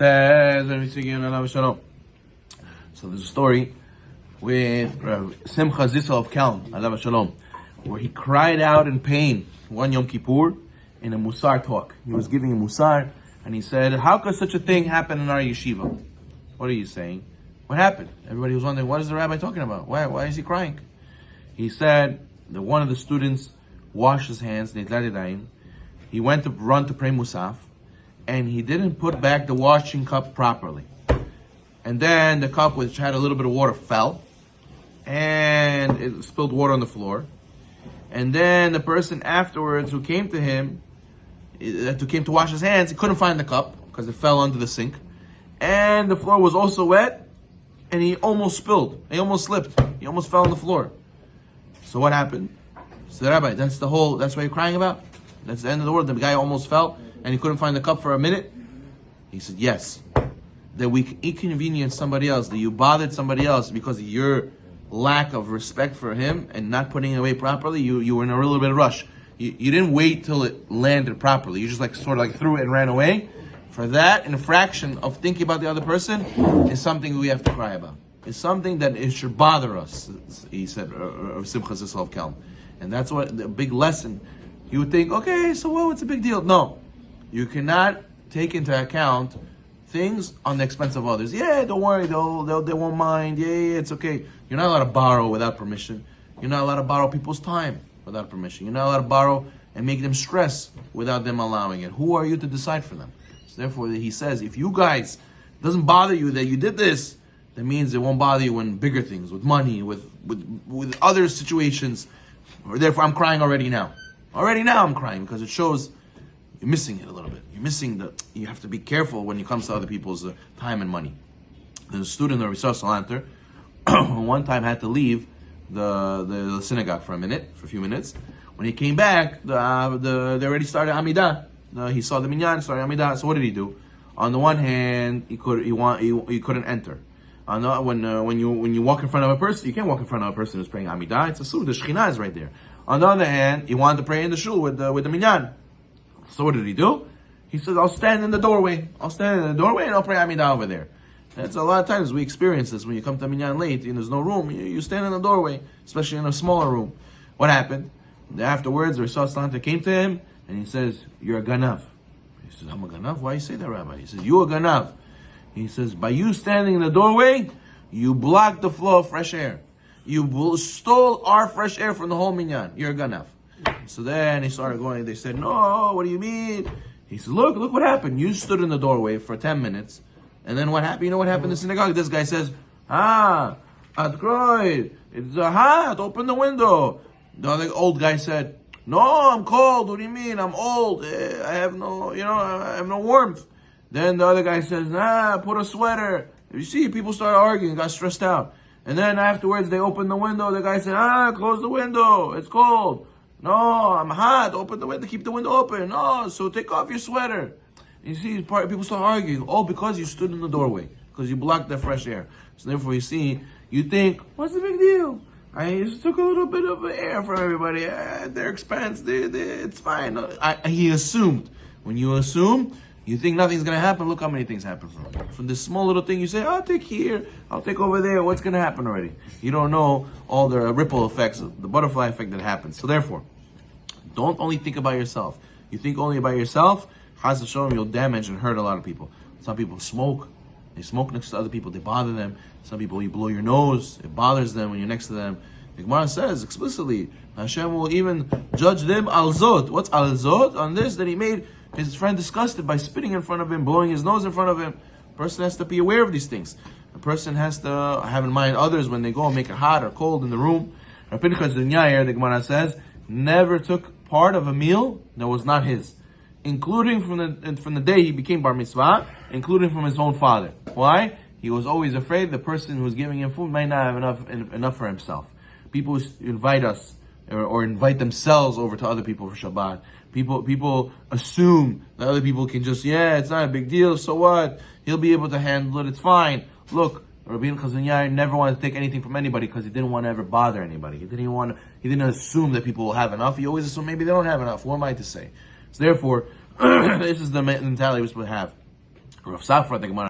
Says, so there's a story with Simcha Zissel of Kelm, alav shalom, where he cried out in pain one Yom Kippur in a Musar talk. He was giving a Musar, and he said, "How could such a thing happen in our yeshiva?" What are you saying? What happened? Everybody was wondering, what is the rabbi talking about? Why is he crying? He said that one of the students washed his hands, he went to run to pray Musaf, and he didn't put back the washing cup properly. And then the cup, which had a little bit of water, fell, and it spilled water on the floor. And then the person afterwards who came to him, who came to wash his hands, he couldn't find the cup because it fell under the sink. And the floor was also wet, and he almost spilled. He almost slipped. He almost fell on the floor. So what happened? So Rabbi, that's what you're crying about? That's the end of the world. The guy almost fell, and he couldn't find the cup for a minute? He said, yes. That we inconvenienced somebody else, that you bothered somebody else because of your lack of respect for him and not putting it away properly. You were in a little bit of rush. You didn't wait till it landed properly. You just sort of threw it and ran away. For that, an infraction of thinking about the other person is something we have to cry about. It's something that it should bother us, he said, of Simcha Zissel of Kelm. And that's what the big lesson. You would think, okay, so what's a big deal? No. You cannot take into account things on the expense of others. Yeah, don't worry, they won't mind. Yeah, it's okay. You're not allowed to borrow without permission. You're not allowed to borrow people's time without permission. You're not allowed to borrow and make them stress without them allowing it. Who are you to decide for them? So therefore, he says, if you guys, it doesn't bother you that you did this, that means it won't bother you in bigger things, with money, with other situations. Or therefore, I'm crying already now. Already now I'm crying because it shows you're missing it a little bit. You're missing you have to be careful when it comes to other people's time and money. There's a student of Rabbi Zino who one time had to leave the synagogue for a few minutes. When he came back, they already started Amidah. He saw the minyan, started Amidah. So what did he do? On the one hand, he couldn't enter. When you walk in front of a person, you can't walk in front of a person who's praying Amidah. It's a suit. The Shekhinah is right there. On the other hand, he wanted to pray in the shul with the minyan. So what did he do? He said, I'll stand in the doorway. And I'll pray Amidah over there. That's a lot of times we experience this. When you come to minyan late and there's no room, you stand in the doorway, especially in a smaller room. What happened? Afterwards, the Rabbi Zino came to him and he says, you're a ganav. He says, I'm a ganav? Why you say that, Rabbi? He says, you're a ganav. He says, by you standing in the doorway, you blocked the flow of fresh air. You stole our fresh air from the whole minyan. You're a ganav. So then he started going, they said, no, what do you mean? He said, look what happened. You stood in the doorway for 10 minutes. And then what happened? You know what happened in the synagogue? This guy says, Atkroid, it's hot, open the window. The other old guy said, no, I'm cold. What do you mean? I'm old. I have no warmth. Then the other guy says, put a sweater. You see, people started arguing, got stressed out. And then afterwards, they opened the window. The guy said, close the window. It's cold. No, I'm hot. Open the window. Keep the window open. No, so take off your sweater. You see, people start arguing. All because you stood in the doorway. Because you blocked the fresh air. So therefore, you think, what's the big deal? I just took a little bit of air from everybody. At their expense. It's fine. He assumed. When you assume, you think nothing's going to happen. Look how many things happen from this small little thing. You say, I'll take here, I'll take over there. What's going to happen already? You don't know all the ripple effects, the butterfly effect that happens. So therefore, don't only think about yourself. You think only about yourself, Chas v'sholom, you'll damage and hurt a lot of people. Some people smoke. They smoke next to other people. They bother them. Some people, you blow your nose. It bothers them when you're next to them. The Gemara says explicitly, Hashem will even judge them al zot. What's al zot? On this, that he made his friend disgusted by spitting in front of him, blowing his nose in front of him. A person has to be aware of these things. A person has to have in mind others when they go and make it hot or cold in the room. Rabbi Pinchas the Gemara says, never took part of a meal that was not his, including from the day he became bar mitzvah, including from his own father. Why? He was always afraid the person who's giving him food might not have enough for himself. People invite us or invite themselves over to other people for Shabbat. People assume that other people can just, it's not a big deal, so what? He'll be able to handle it, it's fine. Look, Rabbi Zino never wanted to take anything from anybody because he didn't want to ever bother anybody. He didn't assume that people will have enough. He always assumed maybe they don't have enough. What am I to say? So therefore, this is the mentality we're supposed to have. Rav Safra, the Gemara